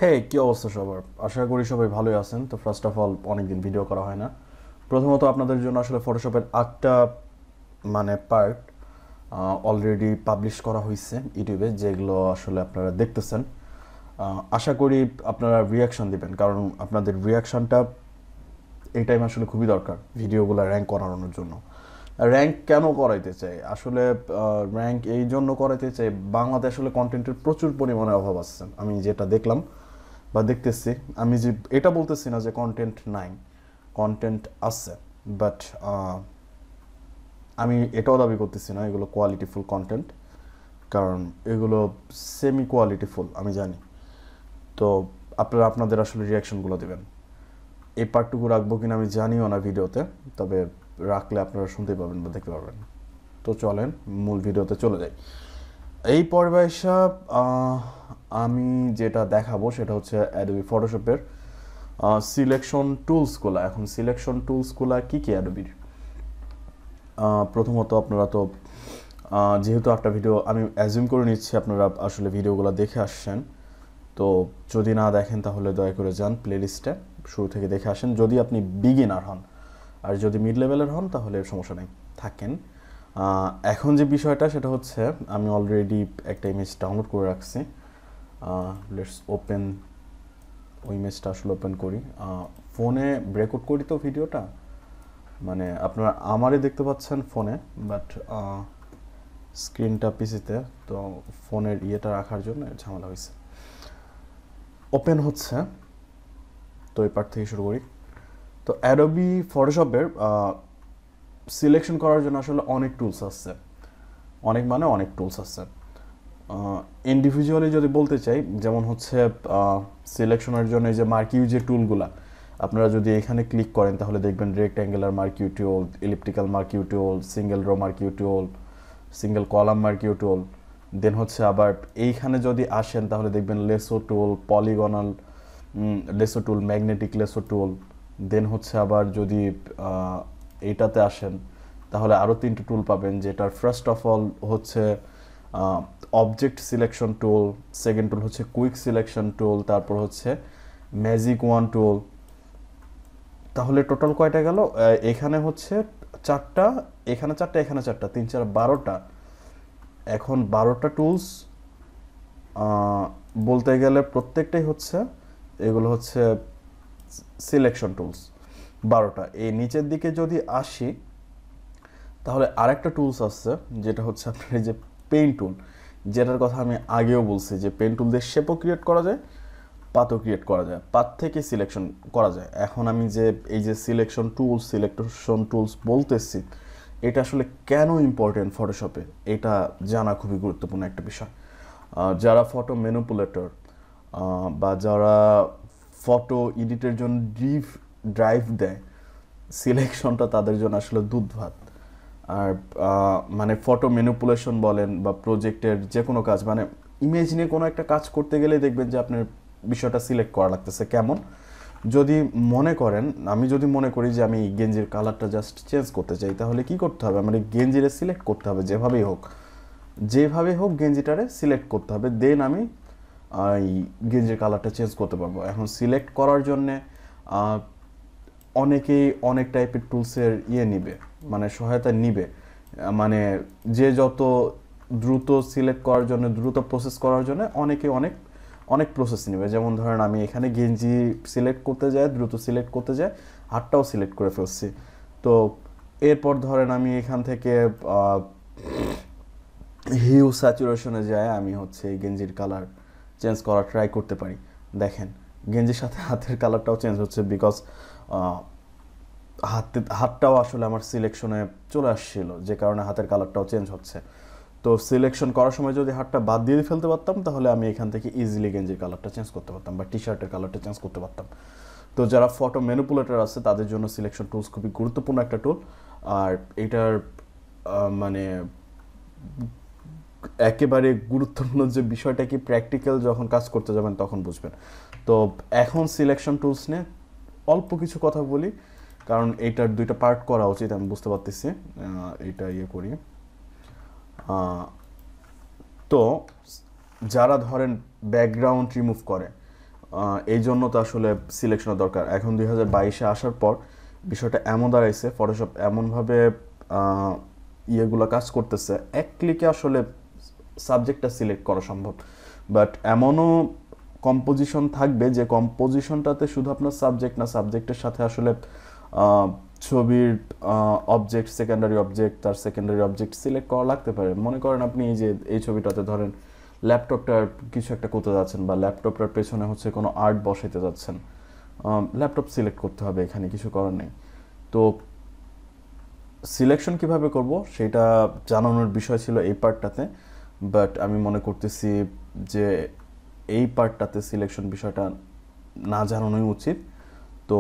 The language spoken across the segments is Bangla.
হ্যাঁ, কি অবস্থা সবার? আশা করি সবাই ভালোই আছেন। তো ফার্স্ট অফ অল অনেকদিন ভিডিও করা হয় না। প্রথমত আপনাদের জন্য আসলে ফটোশপের ৮টা পার্ট অলরেডি পাবলিশ করা হয়েছে ইউটিউবে, যেগুলো আসলে আপনারা দেখতেছেন। আশা করি আপনারা রিয়াকশন দিবেন, কারণ আপনাদের রিয়াকশনটা এই টাইম আসলে খুবই দরকার ভিডিওগুলো র্যাঙ্ক করানোর জন্য। র্যাঙ্ক কেন করাইতে চাই আসলে? র্যাঙ্ক এই জন্য করাইতে চাই, বাংলাদেশ আসলে কন্টেন্টের প্রচুর পরিমাণে অভাব আছে, আমি যেটা দেখলাম বা দেখতেছি। আমি যে এটা বলতেছি না যে কন্টেন্ট নাই, কন্টেন্ট আছে, বাট আমি এটাও দাবি করতেছি না এগুলো কোয়ালিটিফুল কন্টেন্ট, কারণ এগুলো সেমি কোয়ালিটিফুল আমি জানি। তো আপনারা আপনাদের আসলে রিয়াকশনগুলো দেবেন। এই পার্টটুকু রাখবো কিনা আমি জানিও না ভিডিওতে, তবে রাখলে আপনারা শুনতে পাবেন বা দেখতে পারবেন। তো চলেন মূল ভিডিওতে চলে যাই। এই পর্বে এসে আমি যেটা দেখাবো সেটা হচ্ছে অ্যাডোবি ফটোশপের সিলেকশন টুলসগুলো। এখন সিলেকশন টুলসগুলো কী কী অ্যাডোবির? প্রথমত আপনারা তো যেহেতু একটা ভিডিও আমি অ্যাজিউম করে নিচ্ছি আপনারা আসলে ভিডিওগুলো দেখে আসছেন, তো যদি না দেখেন তাহলে দয়া করে যান প্লেলিস্টে, শুরু থেকে দেখে আসেন যদি আপনি বিগিনার হন। আর যদি মিড লেভেলের হন তাহলে সমস্যা নেই, থাকেন। এখন যে বিষয়টা সেটা হচ্ছে আমি অলরেডি একটা ইমেজ ডাউনলোড করে রাখছি। লেটস ওপেন ওই ইমেজটা আসলে ওপেন করি। ফোনে ব্রেকআউট করি তো ভিডিওটা, মানে আপনারা আমারই দেখতে পাচ্ছেন ফোনে, বাট স্ক্রিনটা পিসিতে, তো ফোনের ইয়েটা রাখার জন্য ঝামেলা হয়েছে। ওপেন হচ্ছে, তো এই পার্ট থেকে শুরু করি। তো অ্যাডোবি ফটোশপের সিলেকশন করার জন্য আসলে অনেক টুলস আছে, অনেক টুলস আছে। ইন্ডিভিজুয়ালি যদি বলতে চাই, যেমন হচ্ছে সিলেকশনের জন্য এই যে মার্কিউ যে টুলগুলা, আপনারা যদি এখানে ক্লিক করেন তাহলে দেখবেন রেক্ট্যাঙ্গুলার মার্কিউ টুল, এলিপ্টিক্যাল মার্কিউ টুল, সিঙ্গেল রো মার্কিউ টুল, সিঙ্গেল কলাম মার্কিউ টুল। দেন হচ্ছে আবার এইখানে যদি আসেন তাহলে দেখবেন লেসো টুল, পলিগনাল লেসো টুল, ম্যাগনেটিক লেসো টুল। দেন হচ্ছে আবার যদি এইটাতে আসেন তাহলে আরও 3টে টুল পাবেন, যেটার ফার্স্ট অফ অল হচ্ছে অবজেক্ট সিলেকশন টুল, সেকেন্ড টুল হচ্ছে কুইক সিলেকশন টুল, তারপর হচ্ছে ম্যাজিক ওয়ান টুল। তাহলে টোটাল কয়টা গেল? এখানে হচ্ছে 4টা, এখানে 4টা, এখানে 4টা, 3 4 12টা। এখন 12টা টুলস বলতে গেলে প্রত্যেকটাই হচ্ছে, এগুলো হচ্ছে সিলেকশন টুলস 12টা। এই নিচের দিকে যদি আসি তাহলে আরেকটা টুলস আছে, যেটা হচ্ছে আপনার এই যে পেইন্ট টুল, যেটার কথা আমি আগেও বলছি যে পেইন্ট টুল দিয়ে শেপও ক্রিয়েট করা যায়, পাথও ক্রিয়েট করা যায়, পাথ থেকে সিলেকশন করা যায়। এখন আমি যে এই যে সিলেকশন টুলস বলতেছি, এটা আসলে কেন ইম্পর্টেন্ট ফটোশপে, এটা জানা খুবই গুরুত্বপূর্ণ একটা বিষয়। যারা ফটো ম্যানিপুলেটর বা যারা ফটো এডিটের জন্য ড্রাইভ দেয়, সিলেকশনটা তাদের জন্য আসলে দুধ ভাত। আর মানে ফটো ম্যানিপুলেশন বলেন বা প্রজেক্টের যে কোনো কাজ, মানে ইমেজ নিয়ে কোনো একটা কাজ করতে গেলে দেখবেন যে আপনার বিষয়টা সিলেক্ট করা লাগতেছে। কেমন? যদি মনে করেন, আমি যদি মনে করি যে আমি গেঞ্জির কালারটা জাস্ট চেঞ্জ করতে চাই, তাহলে কি করতে হবে? আমার গেঞ্জিরে সিলেক্ট করতে হবে, যেভাবেই হোক গেঞ্জিটারে সিলেক্ট করতে হবে, দেন আমি এই গেঞ্জির কালারটা চেঞ্জ করতে পারবো। এখন সিলেক্ট করার জন্যে অনেকেই অনেক টাইপের টুলসের নিবে, মানে সহায়তা নিবে, মানে যে যত দ্রুত সিলেক্ট করার জন্য, দ্রুত প্রসেস করার জন্য অনেকে অনেক অনেক প্রসেস নেবে। যেমন ধরেন আমি এখানে গেঞ্জি সিলেক্ট করতে যাই, দ্রুত সিলেক্ট করতে যাই, হাতটাও সিলেক্ট করে ফেলছি। তো এরপর ধরেন আমি এখান থেকে হিউ স্যাচুরেশনে যায়, আমি হচ্ছে এই গেঞ্জির কালার চেঞ্জ করার ট্রাই করতে পারি। দেখেন গেঞ্জির সাথে হাতের কালারটাও চেঞ্জ হচ্ছে, বিকজ হাতটাও আসলে আমার সিলেকশনে চলে আসছিল, যে কারণে হাতের কালারটাও চেঞ্জ হচ্ছে। তো সিলেকশন করার সময় যদি হাতটা বাদ দিয়ে ফেলতে পারতাম তাহলে আমি এখান থেকে ইজিলি গেঞ্জির কালারটা চেঞ্জ করতে পারতাম বা টি শার্টের কালারটা চেঞ্জ করতে পারতাম। তো যারা ফটো ম্যানিপুলেটর আছে তাদের জন্য সিলেকশন টুলস খুবই গুরুত্বপূর্ণ একটা টুল। আর এটার মানে একেবারে গুরুত্বপূর্ণ যে বিষয়টা কি, প্র্যাকটিক্যাল যখন কাজ করতে যাবেন তখন বুঝবেন। তো এখন সিলেকশন টুলস নিয়ে অল্প কিছু কথা বলি, কারণ এইটার 2টা পার্ট করা উচিত আমি বুঝতে পারতেছি। এইটা করি। তো যারা ধরেন ব্যাকগ্রাউন্ড রিমুভ করে, এই জন্য তো আসলে সিলেকশনের দরকার। এখন 2022-এ আসার পর বিষয়টা এমন দাঁড়াইছে, ফটোশপ এমনভাবে ইয়েগুলো কাজ করতেছে, এক ক্লিকে আসলে সাবজেক্টটা সিলেক্ট করা সম্ভব। বাট এমনও কম্পোজিশন থাকবে যে কম্পোজিশনটাতে শুধু আপনার সাবজেক্ট না, সাবজেক্টের সাথে আসলে ছবির অবজেক্ট, সেকেন্ডারি অবজেক্ট, তার সেকেন্ডারি অবজেক্ট সিলেক্ট করা লাগতে পারে। মনে করেন আপনি এই যে এই ছবিটাতে ধরেন ল্যাপটপটার কিছু একটা করতে যাচ্ছেন, বা ল্যাপটপটার পেছনে হচ্ছে কোনো আর্ট বসাইতে যাচ্ছেন, ল্যাপটপ সিলেক্ট করতে হবে, এখানে কিছু করার নেই। তো সিলেকশন কিভাবে করব সেটা জানানোর বিষয় ছিল এই পার্টটাতে, বাট আমি মনে করতেছি যে এই পার্টটাতে সিলেকশন বিষয়টা না জানানোই উচিত। তো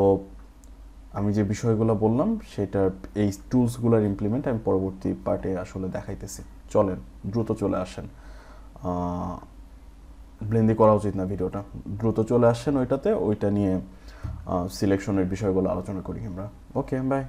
আমি যে বিষয়গুলো বললাম সেটার এই টুলসগুলোর ইমপ্লিমেন্ট আমি পরবর্তী পার্টে আসলে দেখাইতেছি। চলেন দ্রুত চলে আসেন, ব্লেন্দি করা উচিত না ভিডিওটা, দ্রুত চলে আসেন ওইটাতে, ওইটা নিয়ে সিলেকশনের বিষয়গুলো আলোচনা করি আমরা। ওকে, বাই।